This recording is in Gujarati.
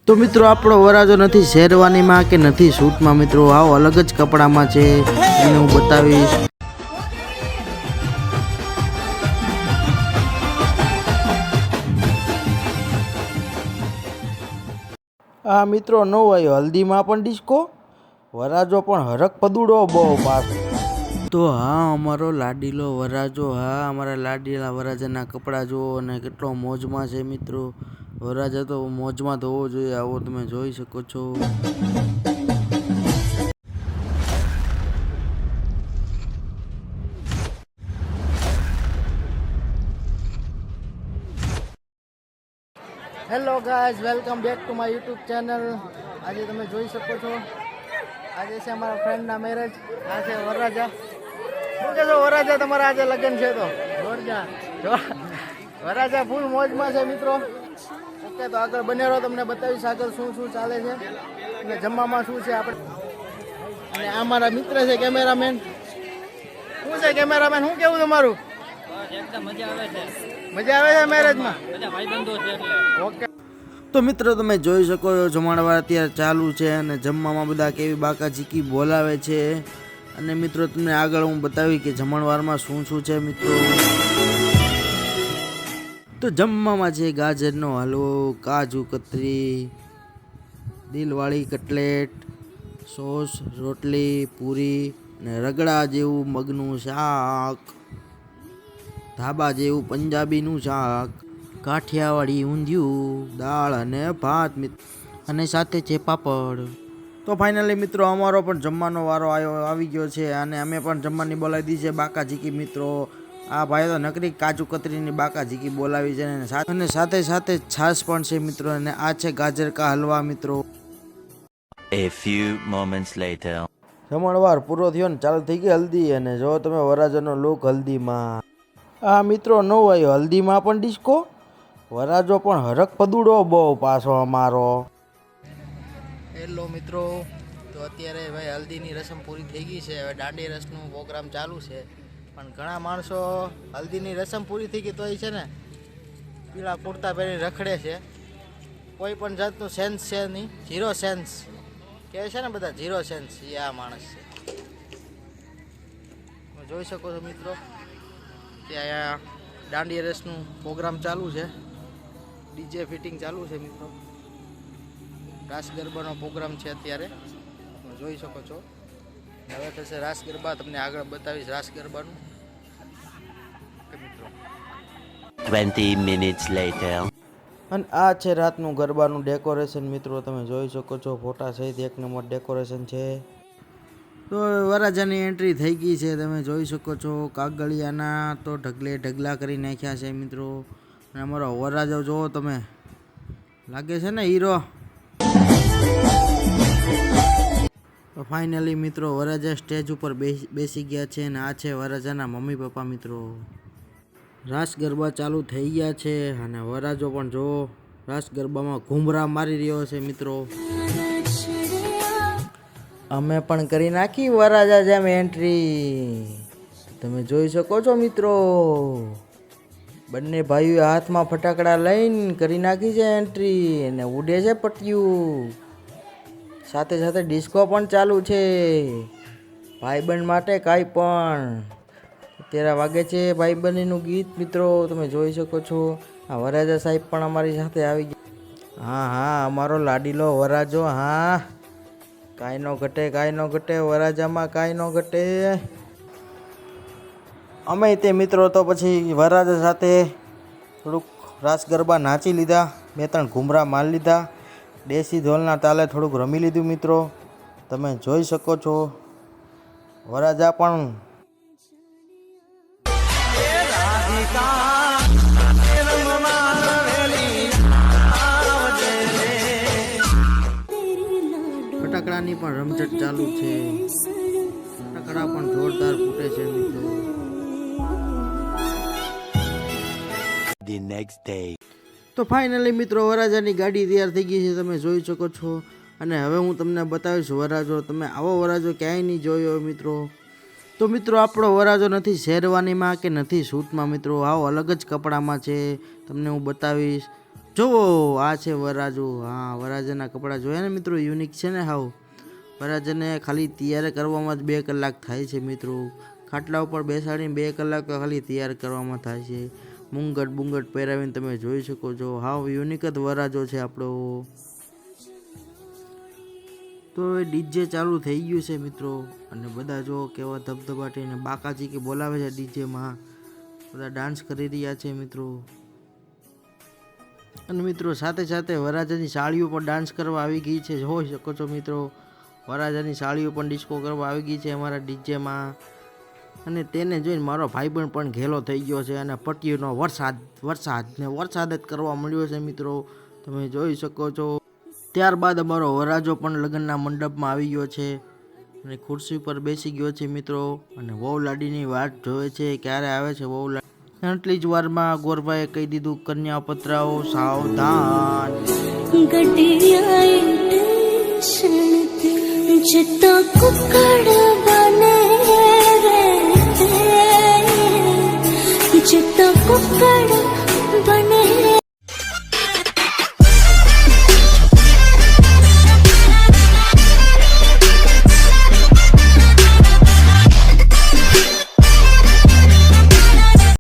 તો મિત્રો આપણો વરાજો નથી શેરવાનીમાં કે નથી સૂટમાં મિત્રો, આવો અલગ જ કપડામાં છે, એને હું બતાવીશ. આ મિત્રો નો આવ્યો હલ્દીમાં પણ ડિસ્કો, વરાજો પણ હરક પદુડો બહુ પાસ. તો હા અમારો લાડીલો વરાજો, હા અમારા લાડીલા વરાજાના કપડાં જુઓ અને કેટલો મોજમાં છે મિત્રો. વરાજા તો મોજમાં તો હોવો જોઈએ, આવો તમે જોઈ શકો છો. Hello guys, welcome back to my YouTube channel. આજે તમે જોઈ શકો છો, આજે છે અમારા ફ્રેન્ડના મેરેજ. આ છે વરરાજા. શું કહેશો વરરાજા, તમારા આજે લગ્ન છે તો વરરાજા ફૂલ મોજમાં છે મિત્રો. ઓકે, તો આગળ બને રહો, તમને બતાવીશ આગળ શું શું ચાલે છે અને જમવામાં શું છે આપણે. અને આ મારા મિત્ર છે કેમેરામેન. શું છે કેમેરામેન, શું કેવું તમારું? મજા આવે છે મેરેજમાં? ઓકે, તો મિત્રો તમે જોઈ શકો છો જમણવાર અત્યારે ચાલુ છે અને જમવામાં બધા કેવી બાકાચીકી બોલાવે છે. અને મિત્રો તમને આગળ હું બતાવી કે જમણવારમાં શું શું છે મિત્રો. તો જમવામાં છે ગાજરનો હલવો, કાજુ કતરી, દિલવાળી કટલેટ, સોસ, રોટલી, પૂરી ને રગડા જેવું મગનું શાક, ધાબા જેવું પંજાબીનું શાક, કાઠિયાવાડી ઊંધિયું, દાળ અને ભાત અને સાથે છે પાપડ. તો ફાઇનલી મિત્રો અમારો પણ જમવાનો વારો આવી ગયો છે અને અમે પણ જમવાની બોલાવી દીધી છે બાકાચીકી મિત્રો. આ ભાઈ તો નકરી કાજુ કતરીની બાકાચીકી બોલાવી છે અને સાથે સાથે છાશ પણ છે મિત્રો. અને આ છે ગાજર કા હલવા મિત્રો. A few moments later. જમણવાર પૂરો થયો ને ચાલુ થઈ ગઈ હલ્દી. અને જો તમે વરાજાનો લુક હલ્દીમાં, આ મિત્રો નો આવ્યો હલ્દીમાં પણ ડિસ્કો, વરાજો પણ હરક પદુડો બહુ પાછો અમારો. હેલો મિત્રો, તો અત્યારે ભાઈ હલ્દીની રસમ પૂરી થઈ ગઈ છે, હવે દાંડી રસનો પ્રોગ્રામ ચાલુ છે. પણ ઘણા માણસો હલ્દીની રસમ પૂરી થઈ ગઈ તો એ છે ને પીળા કુર્તા પહેરી રખડે છે. કોઈ પણ જાતનું સેન્સ છે નહીં, ઝીરો સેન્સ કહે છે ને બધા, ઝીરો સેન્સ એ આ માણસ છે. તમે જોઈ શકો છો મિત્રો, ત્યાં દાંડિયા રસનું પ્રોગ્રામ ચાલુ છે, ડીજે ફિટિંગ ચાલુ છે મિત્રો. રાસ ગરબાનો પ્રોગ્રામ છે અત્યારે, તમે જોઈ શકો છો. હવે થશે રાસ ગરબા, તમને આગળ બતાવીશ રાસ ગરબાનું મિત્રો. 20 minutes later. અને આ છે રાતનું ગરબાનું ડેકોરેશન મિત્રો, તમે જોઈ શકો છો. ફોટા સહિત એક નંબર ડેકોરેશન છે. તો વરરાજાની એન્ટ્રી થઈ ગઈ છે, તમે જોઈ શકો છો. કાગળિયાના તો ઢગલા કરી નાખ્યા છે મિત્રો. અને અમારો વરરાજો જોવો તમે, લાગે છે ને હીરો. તો ફાઇનલી મિત્રો વરરાજા સ્ટેજ ઉપર બેસી ગયા છે. અને આ છે વરરાજાના મમ્મી પપ્પા મિત્રો. રાસ ગરબા ચાલુ થઈ ગયા છે અને વરરાજો પણ જો રાસ ગરબામાં ઘૂમરા મારી રહ્યો છે મિત્રો. અમે પણ કરી નાખી વરરાજા જેમ એન્ટ્રી, તમે જોઈ શકો છો મિત્રો. બંને ભાઈઓ હાથમાં ફટાકડા લઈને કરી નાખી છે એન્ટ્રી અને ઉડે છે પટિયું. સાથે સાથે ડિસ્કો પણ ચાલુ છે, ભાઈબંધ માટે કાંઈ પણ. અત્યારે વાગે છે ભાઈબંધીનું ગીત મિત્રો, તમે જોઈ શકો છો. આ વરરાજા સાહેબ પણ અમારી સાથે આવી ગયા. હા અમારો લાડીલો વરરાજો, હા કાંઈ નો ઘટે વરરાજામાં કાંઈ નો ઘટે. અમે તે મિત્રો તો પછી વરરાજા સાથે થોડુંક રાસ ગરબા નાચી લીધા, 2-3 ઘૂમરા મારી લીધા, દેશી ઢોલના તાલે થોડુંક રમી લીધું મિત્રો. તમે જોઈ શકો છો વરરાજા પણ ફટાકડાની પણ રમઝટ ચાલુ છે, ફટાકડા પણ જોરદાર ફૂટે છે મિત્રો. The next day. તો ફાઇનલી મિત્રો વરરાજાની ગાડી તૈયાર થઈ ગઈ છે, તમે જોઈ શકો છો. અને હવે હું તમને બતાવીશ વરરાજો. તમે આવો વરરાજો ક્યાંય નહીં જોયો મિત્રો. તો મિત્રો આપણો વરરાજો નથી શેરવાનીમાં કે નથી સૂટમાં મિત્રો, આવો અલગ જ કપડામાં છે, તમને હું બતાવીશ. જોવો આ છે વરરાજો. હા, વરરાજાના કપડાં જોયા ને મિત્રો, યુનિક છે ને હાવ. વરરાજાને ખાલી તૈયાર કરવામાં જ 2 કલાક થાય છે મિત્રો. ખાટલા ઉપર બેસાડીને 2 કલાક તો ખાલી તૈયાર કરવામાં થાય છે. મુંગટ બુંગટ પહેરાવીને તમે જોઈ શકો છો. હાવ યુનિક જ વરરાજો છે આપણો. તો એ ડીજે ચાલુ થઈ ગયું છે મિત્રો, અને બધા જો કેવા ધબધબાટીને બાકાજી કે બોલાવે છે ડીજેમાં. બધા ડાન્સ કરી રહ્યા છે મિત્રો. અને મિત્રો સાથે સાથે વરરાજાની સાળીઓ પણ ડાન્સ કરવા આવી ગઈ છે, જોઈ શકો છો મિત્રો. વરરાજાની સાળીઓ પણ ડિસ્કો કરવા આવી ગઈ છે અમારા ડીજેમાં. અને તેને જોઈને મારો ભાઈબંધ પણ ઘેલો થઈ ગયો છે, અને પટ્ટીનો વરસાદ જ કરવા મળ્યો છે મિત્રો, તમે જોઈ શકો છો. ત્યારબાદ અમારો વરરાજો પણ લગ્નના મંડપમાં આવી ગયો છે, અને ખુરશી પર બેસી ગયો છે મિત્રો. અને વહુ લાડીની વાટ જોવે છે, ક્યારે આવે છે વહુ લાડી. એટલી જ વારમાં ગોરભાઈએ કહી દીધું, કન્યા પતરાઓ સાવધાન. ગડિયાએ ટેશન જતા કુકડા